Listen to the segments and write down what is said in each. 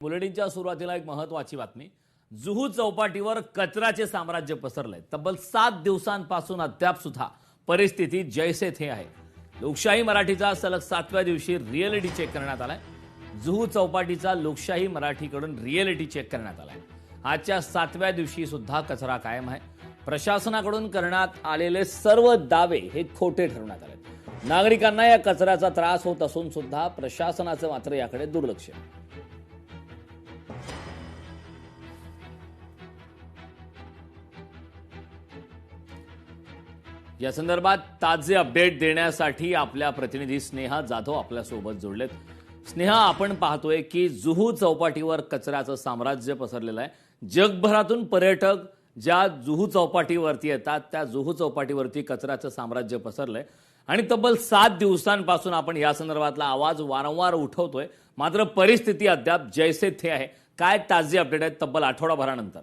बुलेटिनच्या सुरुवातीला एक महत्त्वाची बातमी। जुहू चौपाटीवर कचऱ्याचे साम्राज्य पसरलंय। तब्बल 7 दिवसांपासून अद्याप सुद्धा परिस्थिती जैसे थे आहे। लोकशाही मराठीचा सलग 7व्या दिवशी रिअॅलिटी चेक करण्यात आलाय। जुहू चौपाटीचा लोकशाही मराठीकडून रिअॅलिटी चेक करण्यात आलाय। आजच्या 7व्या दिवशी सुद्धा कचरा कायम आहे। प्रशासनाकडून करण्यात आलेले सर्व दावे हे खोटे ठरवण्यात आले। नागरिकांना या कचऱ्याचा त्रास होत असून सुद्धा प्रशासनाचं मात्र याकडे दुर्लक्ष आहे। या संदर्भात ताजे अपडेट देण्यासाठी आपल्या प्रतिनिधी स्नेहा जाधव आपल्या सोबत जोडलेत। स्नेहा, आपण पाहतोय की जुहू चौपाटीवर कचऱ्याचं साम्राज्य पसरलेलं आहे। जगभरातून पर्यटक ज्या जुहू चौपाटीवरती येतात त्या जुहू चौपाटीवरती कचऱ्याचं साम्राज्य पसरलंय आणि तब्बल 7 दिवसांपासून आपण या संदर्भातला आवाज वारंवार उठवतोय, मात्र परिस्थिती अद्याप जैसे थे आहे। काय ताजे अपडेट आहेत तब्बल आठवडाभरानंतर?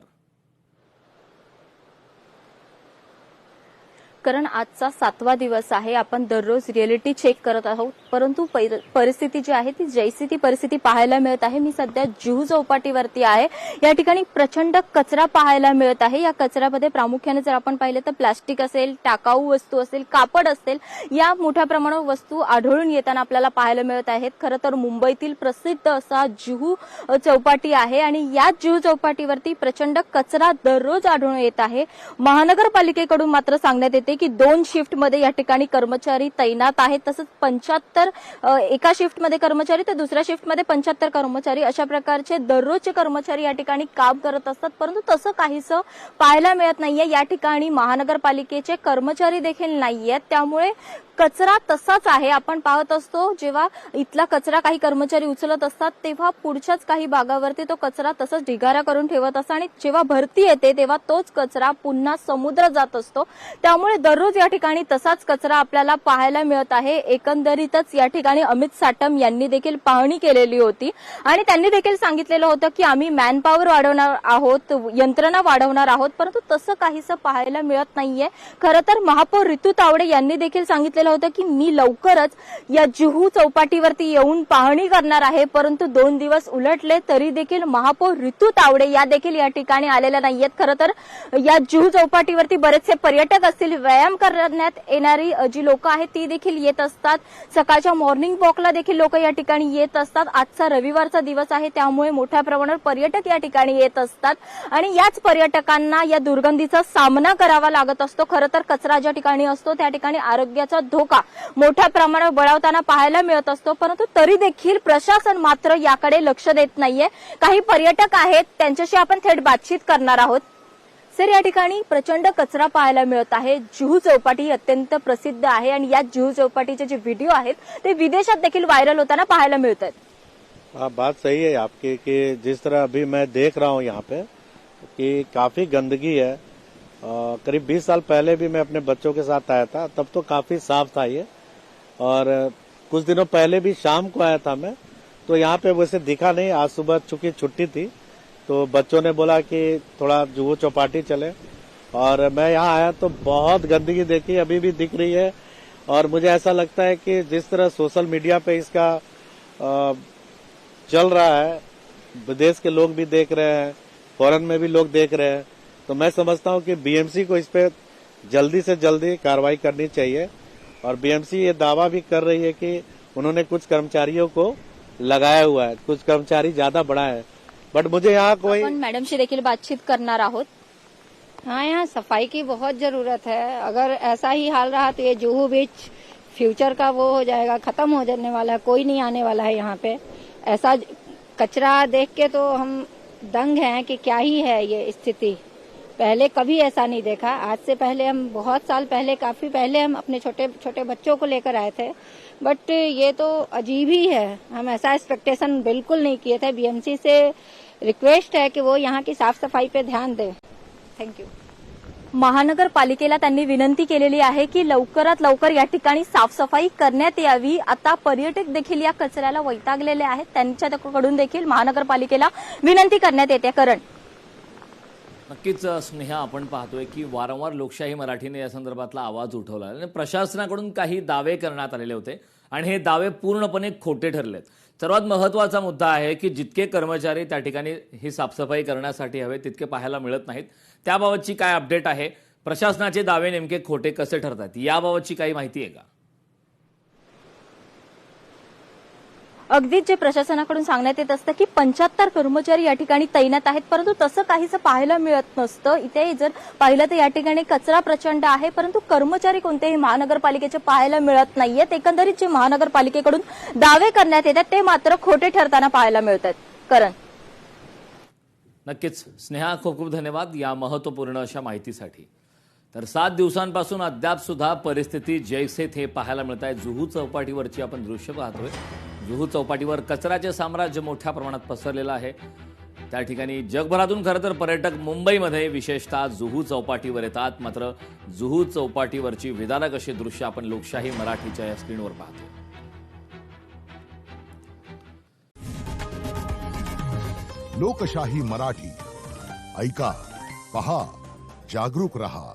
कारण आजचा 7वा दिवस आहे। आपण दररोज रिअॅलिटी चेक करत आहोत, परंतु परिस्थिती जी आहे ती जैसी ती परिस्थिती पाहायला मिळत आहे। मी सध्या जुहू चौपाटीवरती आहे। या ठिकाणी प्रचंड कचरा पाहायला मिळत आहे। या कचऱ्यामध्ये प्रामुख्याने जर आपण पाहिले तर प्लास्टिक असेल, टाकाऊ वस्तू असेल, कापड असेल, या मोठ्या प्रमाणावर वस्तू आढळून येताना आपल्याला पाहायला मिळत आहेत। खरं तर मुंबईतील प्रसिद्ध असा जुहू चौपाटी आहे आणि या जुहू चौपाटीवरती प्रचंड कचरा दररोज आढळून येत आहे। महानगरपालिकेकडून मात्र सांगण्यात येते की 2 शिफ्टमध्ये या ठिकाणी कर्मचारी तैनात आहेत। तसंच 75 एका शिफ्टमध्ये कर्मचारी तर दुसऱ्या शिफ्टमध्ये 75 कर्मचारी अशा प्रकारचे दररोजचे कर्मचारी या ठिकाणी काम करत असतात, परंतु तसं काहीसं पाहायला मिळत नाहीये। या ठिकाणी महानगरपालिकेचे कर्मचारी देखील नाहीयेत, त्यामुळे कचरा तसाच आहे। आपण पाहत असतो जेव्हा इथला कचरा काही कर्मचारी उचलत असतात तेव्हा पुढच्याच काही भागावरती तो कचरा तसंच ढिगारा करून ठेवत असतात आणि जेव्हा भरती येते तेव्हा तोच कचरा पुन्हा समुद्रात जात असतो। त्यामुळे दररोज या ठिकाणी तसाच कचरा आपल्याला पाहायला मिळत आहे। एकंदरीतच या ठिकाणी अमित साटम यांनी देखील पाहणी केलेली होती आणि त्यांनी देखील सांगितलेलं होतं की आम्ही मॅनपॉवर वाढवणार आहोत, यंत्रणा वाढवणार आहोत, परंतु तसं काहीसं पाहायला मिळत नाहीये। खरं तर महापौर ऋतू तावडे यांनी देखील सांगितलेलं होतं की मी लवकरच या जुहू चौपाटीवरती येऊन पाहणी करणार आहे, परंतु 2 दिवस उलटले तरी देखील महापौर ऋतू तावडे या देखील या ठिकाणी आलेल्या नाहीयेत। खरं तर या जुहू चौपाटीवरती बरेचसे पर्यटक असतील, व्यायाम करण्यात येणारी जी लोक आहेत ती देखील येत असतात। सकाळच्या मॉर्निंग वॉकला देखील लोक या ठिकाणी येत असतात। आजचा रविवारचा दिवस आहे, त्यामुळे मोठ्या प्रमाणावर पर्यटक या ठिकाणी येत असतात आणि याच पर्यटकांना या दुर्गंधीचा सामना करावा लागत असतो। खरं तर कचरा ज्या ठिकाणी असतो त्या ठिकाणी आरोग्याचा धोका मोठ्या प्रमाणावर बळावताना पाहायला मिळत असतो, परंतु तरी देखील प्रशासन मात्र याकडे लक्ष देत नाहीये। काही पर्यटक आहेत त्यांच्याशी आपण थेट बातचीत करणार आहोत। सर, या ठिकाणी प्रचंड कचरा पाहायला मिळत आहे। जुहू चौपाटी अत्यंत प्रसिद्ध आहे आणि या जुहू चौपाटीचे जे व्हिडिओ आहेत ते विदेशात देखील व्हायरल होताना पाहायला मिळत आहेत। बात सही है आपकी कि जिस तरह अभी मैं देख रहा हूँ यहाँ पे कि काफी गंदगी है। करीब 20 साल पहले भी मैं अपने बच्चों के साथ आया था, तब तो काफी साफ था ये। और कुछ दिनों पहले भी शाम को आया था मैं, तो यहाँ पे वैसे दिखा नहीं। आज सुबह चूंकि छुट्टी थी तो बच्चों ने बोला कि थोड़ा जुहू चौपाटी चले और मैं यहाँ आया तो बहुत गंदगी देखी, अभी भी दिख रही है। और मुझे ऐसा लगता है कि जिस तरह सोशल मीडिया पे इसका चल रहा है, विदेश के लोग भी देख रहे हैं, फॉरेन में भी लोग देख रहे हैं, तो मैं समझता हूँ कि बीएमसी को इस पे जल्दी से जल्दी कार्रवाई करनी चाहिए। और बीएमसी ये दावा भी कर रही है कि उन्होंने कुछ कर्मचारियों को लगाया हुआ है, कुछ कर्मचारी ज्यादा बड़ा है, बट मुझे यहाँ कोई मॅडमशी देखील बातचीत करणार आहोत। हाँ, यहाँ सफाई की बहुत जरूरत है। अगर ऐसा ही हाल रहा तो ये जुहू बीच फ्यूचर का वो हो जाएगा, खत्म हो जाने वाला है, कोई नहीं आने वाला है यहाँ पे। ऐसा कचरा देख के तो हम दंग हैं कि क्या ही है ये स्थिति। पहले कभी ऐसा नहीं देखा। आज से पहले हम बहुत साल पहले, काफी पहले हम अपने छोटे छोटे बच्चों को लेकर आए थे, बट ये तो अजीब ही है। हम ऐसा एक्सपेक्टेशन बिल्कुल नहीं किए थे। बीएमसी से रिक्वेस्ट है कि वो यहाँ की साफ सफाई पे ध्यान दे। Thank you. महानगरपालिकेला त्यांनी विनंती केलेली आहे की लवकरात लवकर या ठिकाणी साफसफाई करण्यात यावी। आता पर्यटक देखील या कचऱ्याला वैतागलेले आहेत, त्यांच्याकडून देखील महानगरपालिकेला विनंती करण्यात येते। करण, नक्कीच स्नेहा, आपण पाहतोय की वारंवार लोकशाही मराठीने या संदर्भातला आवाज उठवला आणि प्रशासनाकडून काही दावे करण्यात आलेले होते आणि हे दावे पूर्णपणे खोटे ठरलेत। सर्वात महत्त्वाचा मुद्दा आहे की जितके कर्मचारी त्या ठिकाणी ही साफसफाई करण्यासाठी हवे तितके पाहायला मिळत नाहीत. त्याबाबतची काय अपडेट आहे, प्रशासनाचे दावे नेमके खोटे कसे ठरतात, याबाबतची काही माहिती आहे का? अगदीच जे प्रशासनाकडून सांगण्यात येत असतं की 75 कर्मचारी या ठिकाणी तैनात आहेत, परंतु तसं काहीसं पाहायला मिळत नसतं. इथे जर पाहिलं तर या ठिकाणी कचरा प्रचंड आहे, परंतु कर्मचारी कोणतेही महानगरपालिकेचे पाहायला मिळत नाहीयेत. एकंदरीत जे महानगरपालिकेकडून दावे करण्यात येतात ते मात्र खोटे ठरताना पाहायला मिळत आहेत. करण. नक्कीच स्नेहा, खूप खूप धन्यवाद या महत्त्वपूर्ण अशा माहितीसाठी. तर 7 दिवसांपासून अद्याप सुद्धा परिस्थिती जैसे थे पाहायला मिळत आहे. जुहू चौपाटीवरची आपण दृश्य पाहतोय. जुहू चौपाटीवर कचऱ्याचे साम्राज्य मोठ्या प्रमाणात पसरलेलं आहे. त्या ठिकाणी जगभरातून खरं तर पर्यटक मुंबईमध्ये विशेषतः जुहू चौपाटीवर येतात. मात्र जुहू चौपाटीवरची विदारक अशी दृश्य आपण लोकशाही मराठीच्या या स्क्रीनवर पाहतोय. लोकशाही मराठी ऐका, पहा, जागरूक रहा.